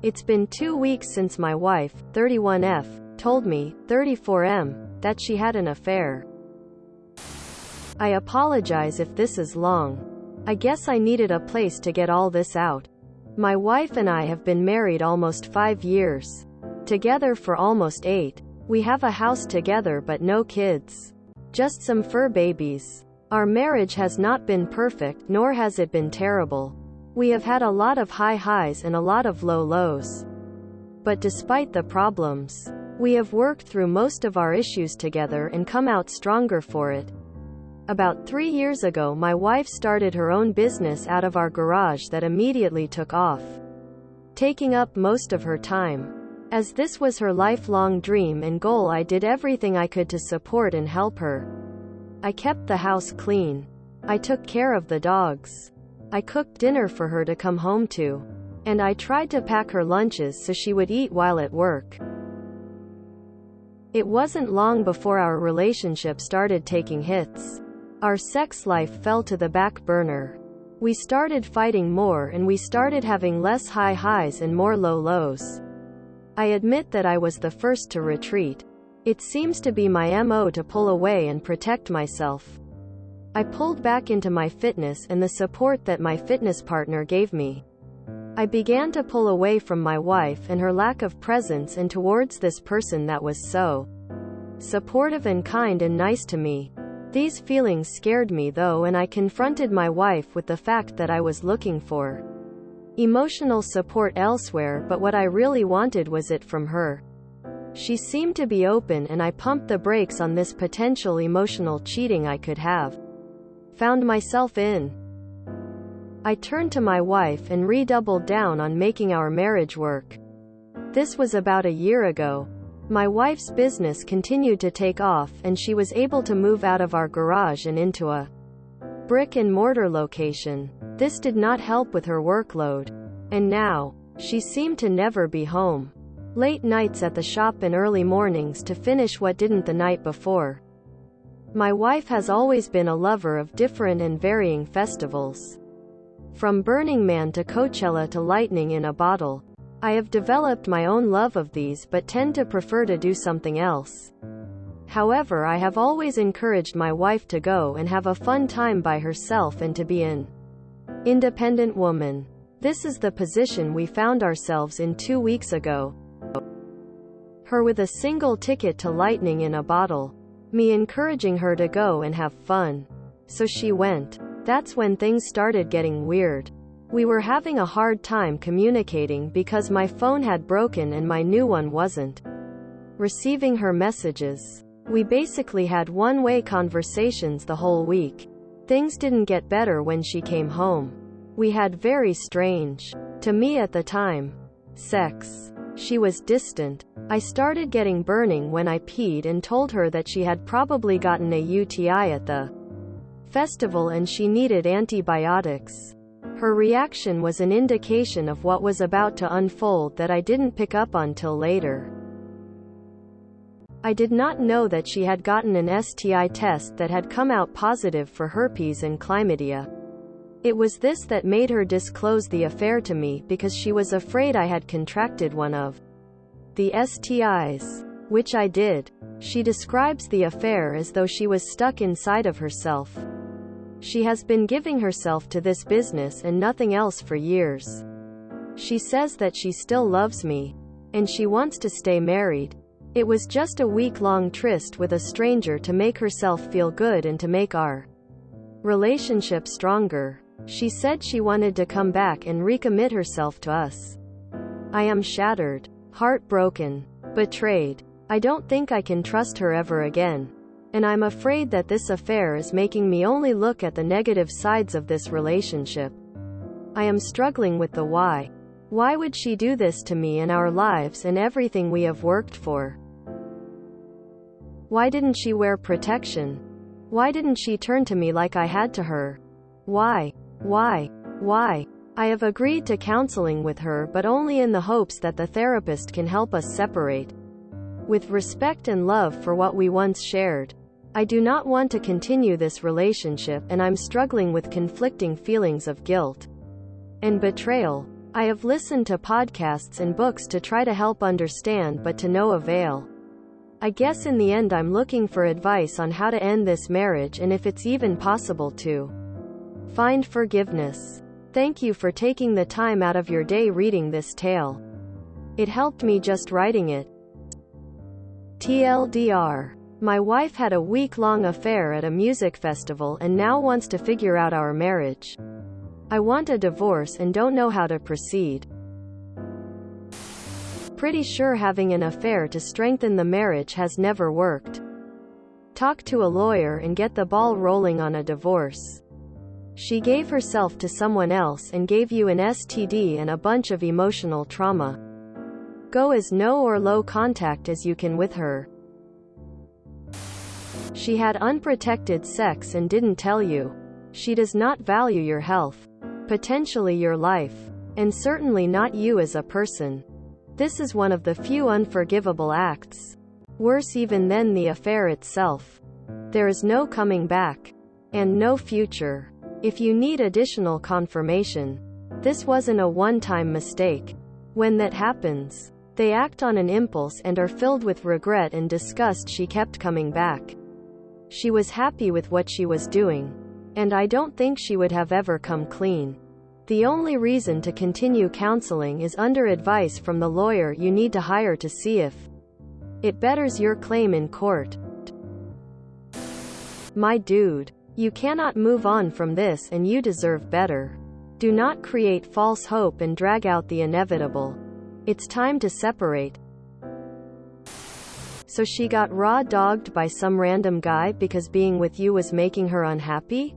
It's been 2 weeks since my wife, 31F, told me, 34M, that she had an affair. I apologize if this is long. I guess I needed a place to get all this out. My wife and I have been married almost 5 years. Together for almost 8. We have a house together but no kids. Just some fur babies. Our marriage has not been perfect, nor has it been terrible. We have had a lot of high highs and a lot of low lows. But despite the problems, we have worked through most of our issues together and come out stronger for it. About 3 years ago, my wife started her own business out of our garage that immediately took off, taking up most of her time. As this was her lifelong dream and goal, I did everything I could to support and help her. I kept the house clean. I took care of the dogs. I cooked dinner for her to come home to. And I tried to pack her lunches so she would eat while at work. It wasn't long before our relationship started taking hits. Our sex life fell to the back burner. We started fighting more and we started having less high highs and more low lows. I admit that I was the first to retreat. It seems to be my MO to pull away and protect myself. I pulled back into my fitness and the support that my fitness partner gave me. I began to pull away from my wife and her lack of presence and towards this person that was so supportive and kind and nice to me. These feelings scared me though, and I confronted my wife with the fact that I was looking for emotional support elsewhere, but what I really wanted was it from her. She seemed to be open and I pumped the brakes on this potential emotional cheating I could have found myself in. I turned to my wife and redoubled down on making our marriage work. This was about a year ago. My wife's business continued to take off and she was able to move out of our garage and into a brick-and-mortar location. This did not help with her workload. And now, she seemed to never be home. Late nights at the shop and early mornings to finish what didn't the night before. My wife has always been a lover of different and varying festivals. From Burning Man to Coachella to Lightning in a Bottle. I have developed my own love of these but tend to prefer to do something else. However, I have always encouraged my wife to go and have a fun time by herself and to be an independent woman. This is the position we found ourselves in 2 weeks ago. Her with a single ticket to Lightning in a Bottle. Me encouraging her to go and have fun. So she went. That's when things started getting weird. We were having a hard time communicating because my phone had broken and my new one wasn't receiving her messages. We basically had one-way conversations the whole week. Things didn't get better when she came home. We had very strange, to me at the time, sex. She was distant. I started getting burning when I peed and told her that she had probably gotten a UTI at the festival and she needed antibiotics. Her reaction was an indication of what was about to unfold that I didn't pick up on till later. I did not know that she had gotten an STI test that had come out positive for herpes and chlamydia. It was this that made her disclose the affair to me because she was afraid I had contracted one of the STIs, which I did. She describes the affair as though she was stuck inside of herself. She has been giving herself to this business and nothing else for years. She says that she still loves me, and she wants to stay married. It was just a week-long tryst with a stranger to make herself feel good and to make our relationship stronger. She said she wanted to come back and recommit herself to us. I am shattered, heartbroken, betrayed. I don't think I can trust her ever again. And I'm afraid that this affair is making me only look at the negative sides of this relationship. I am struggling with the why. Why would she do this to me and our lives and everything we have worked for? Why didn't she wear protection? Why didn't she turn to me like I had to her? Why? Why? I have agreed to counseling with her, but only in the hopes that the therapist can help us separate with respect and love for what we once shared. I do not want to continue this relationship and I'm struggling with conflicting feelings of guilt and betrayal. I have listened to podcasts and books to try to help understand, but to no avail. I guess in the end I'm looking for advice on how to end this marriage and if it's even possible to find forgiveness. Thank you for taking the time out of your day reading this tale. It helped me just writing it. TLDR. My wife had a week-long affair at a music festival and now wants to figure out our marriage. I want a divorce and don't know how to proceed. Pretty sure having an affair to strengthen the marriage has never worked. Talk to a lawyer and get the ball rolling on a divorce. She gave herself to someone else and gave you an STD and a bunch of emotional trauma. Go as no or low contact as you can with her. She had unprotected sex and didn't tell you. She does not value your health, potentially your life, and certainly not you as a person. This is one of the few unforgivable acts. Worse even than the affair itself. There is no coming back. And no future. If you need additional confirmation, this wasn't a one-time mistake. When that happens, they act on an impulse and are filled with regret and disgust. She kept coming back. She was happy with what she was doing. And I don't think she would have ever come clean. The only reason to continue counseling is under advice from the lawyer you need to hire to see if it betters your claim in court. My dude. You cannot move on from this and you deserve better. Do not create false hope and drag out the inevitable. It's time to separate. So she got raw dogged by some random guy because being with you was making her unhappy?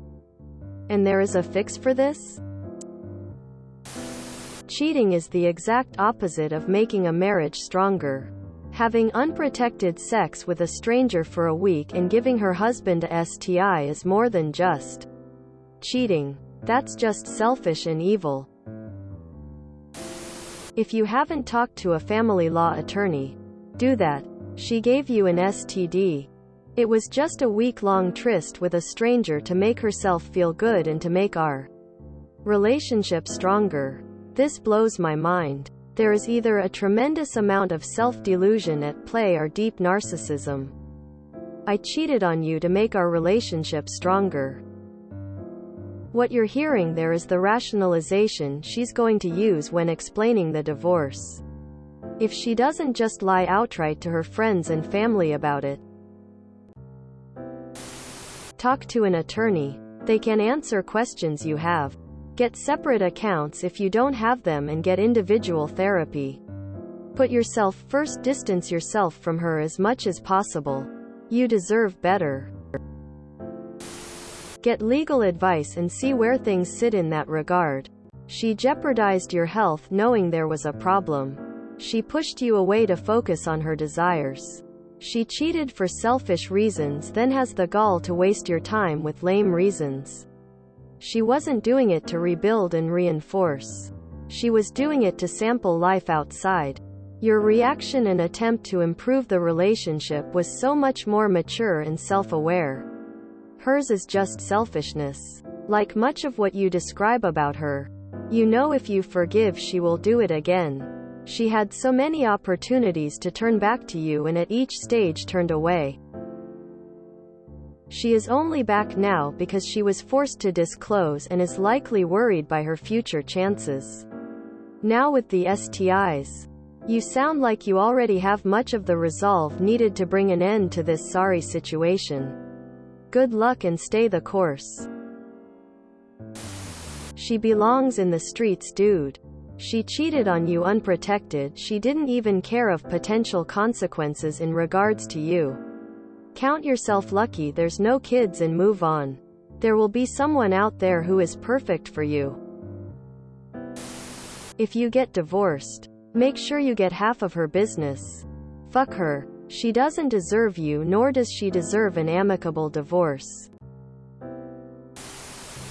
And there is a fix for this? Cheating is the exact opposite of making a marriage stronger. Having unprotected sex with a stranger for a week and giving her husband a STI is more than just cheating. That's just selfish and evil. If you haven't talked to a family law attorney, do that. She gave you an STD. It was just a week-long tryst with a stranger to make herself feel good and to make our relationship stronger. This blows my mind. There is either a tremendous amount of self-delusion at play or deep narcissism. I cheated on you to make our relationship stronger. What you're hearing there is the rationalization she's going to use when explaining the divorce. If she doesn't just lie outright to her friends and family about it. Talk to an attorney. They can answer questions you have. Get separate accounts if you don't have them and get individual therapy. Put yourself first. Distance yourself from her as much as possible. You deserve better. Get legal advice and see where things sit in that regard. She jeopardized your health knowing there was a problem. She pushed you away to focus on her desires. She cheated for selfish reasons, then has the gall to waste your time with lame reasons. She wasn't doing it to rebuild and reinforce. She was doing it to sample life outside. Your reaction and attempt to improve the relationship was so much more mature and self-aware. Hers is just selfishness. Like much of what you describe about her. You know if you forgive she will do it again. She had so many opportunities to turn back to you and at each stage turned away. She is only back now because she was forced to disclose and is likely worried by her future chances. Now with the STIs. You sound like you already have much of the resolve needed to bring an end to this sorry situation. Good luck and stay the course. She belongs in the streets, dude. She cheated on you unprotected. She didn't even care of potential consequences in regards to you. Count yourself lucky there's no kids and move on. There will be someone out there who is perfect for you. If you get divorced, make sure you get half of her business. Fuck her. She doesn't deserve you, nor does she deserve an amicable divorce.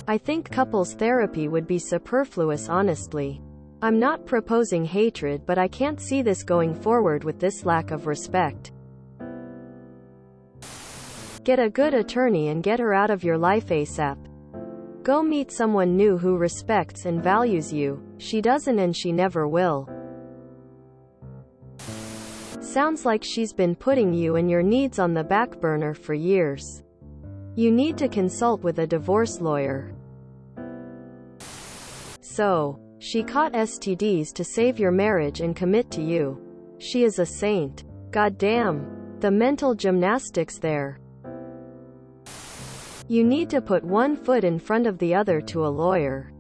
I think couples therapy would be superfluous, honestly. I'm not proposing hatred, but I can't see this going forward with this lack of respect. Get a good attorney and get her out of your life ASAP. Go meet someone new who respects and values you. She doesn't and she never will. Sounds like she's been putting you and your needs on the back burner for years. You need to consult with a divorce lawyer. So, she caught STDs to save your marriage and commit to you. She is a saint. Goddamn. The mental gymnastics there. You need to put one foot in front of the other to a lawyer.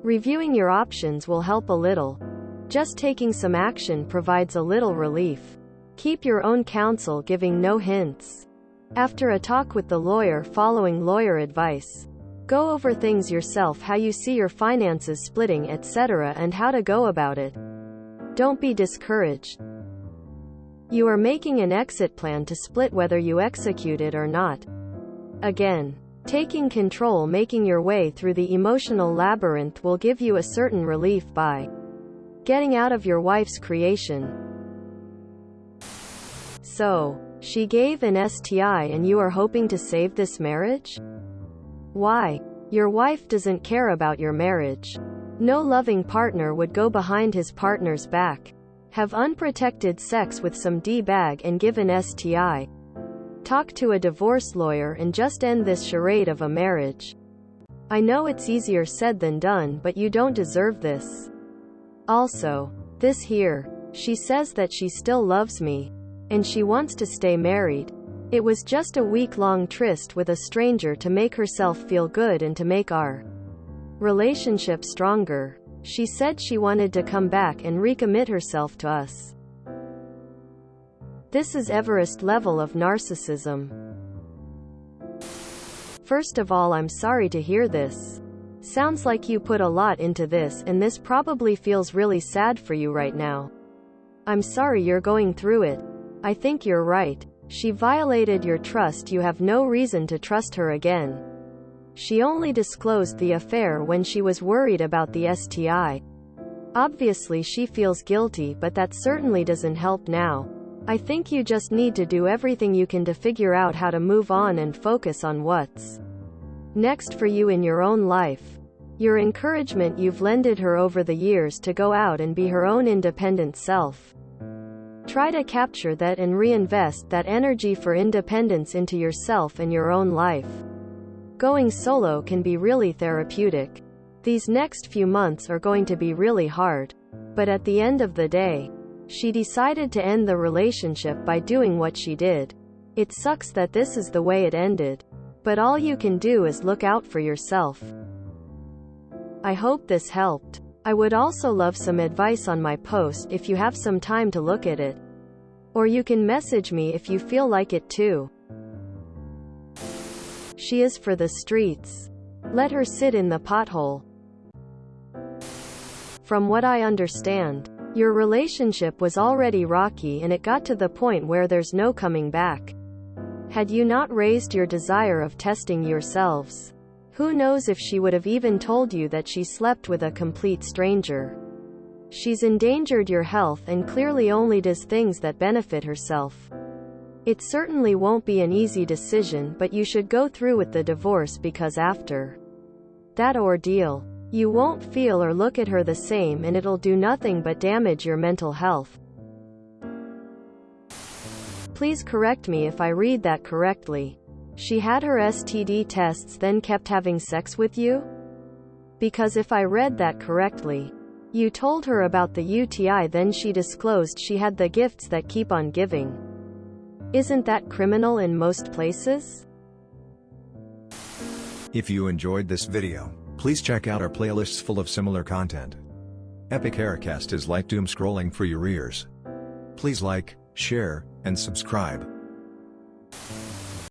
Reviewing your options will help a little. Just taking some action provides a little relief. Keep your own counsel, giving no hints. After a talk with the lawyer, following lawyer advice. Go over things yourself, how you see your finances splitting, etc., and how to go about it. Don't be discouraged. You are making an exit plan to split whether you execute it or not. Again, taking control, making your way through the emotional labyrinth will give you a certain relief by getting out of your wife's creation. So, she gave an STI and you are hoping to save this marriage? Why? Your wife doesn't care about your marriage. No loving partner would go behind his partner's back, have unprotected sex with some D-bag and give an STI. Talk to a divorce lawyer and just end this charade of a marriage. I know it's easier said than done, but you don't deserve this. Also, this here, she says that she still loves me, and she wants to stay married. It was just a week-long tryst with a stranger to make herself feel good and to make our relationship stronger. She said she wanted to come back and recommit herself to us. This is Everest level of narcissism. First of all, I'm sorry to hear this. Sounds like you put a lot into this, and this probably feels really sad for you right now. I'm sorry you're going through it. I think you're right. She violated your trust. You have no reason to trust her again. She only disclosed the affair when she was worried about the STI. Obviously she feels guilty, but that certainly doesn't help now. I think you just need to do everything you can to figure out how to move on and focus on what's next for you in your own life. Your encouragement you've lended her over the years to go out and be her own independent self. Try to capture that and reinvest that energy for independence into yourself and your own life. Going solo can be really therapeutic. These next few months are going to be really hard. But at the end of the day, she decided to end the relationship by doing what she did. It sucks that this is the way it ended. But all you can do is look out for yourself. I hope this helped. I would also love some advice on my post if you have some time to look at it. Or you can message me if you feel like it too. She is for the streets. Let her sit in the pothole. From what I understand, your relationship was already rocky and it got to the point where there's no coming back. Had you not raised your desire of testing yourselves, who knows if she would have even told you that she slept with a complete stranger. She's endangered your health and clearly only does things that benefit herself. It certainly won't be an easy decision, but you should go through with the divorce because after that ordeal, you won't feel or look at her the same and it'll do nothing but damage your mental health. Please correct me if I read that correctly. She had her STD tests then kept having sex with you? Because if I read that correctly, you told her about the UTI then she disclosed she had the gifts that keep on giving. Isn't that criminal in most places? If you enjoyed this video, please check out our playlists full of similar content. Epic Haircast is like doom scrolling for your ears. Please like, share, and subscribe.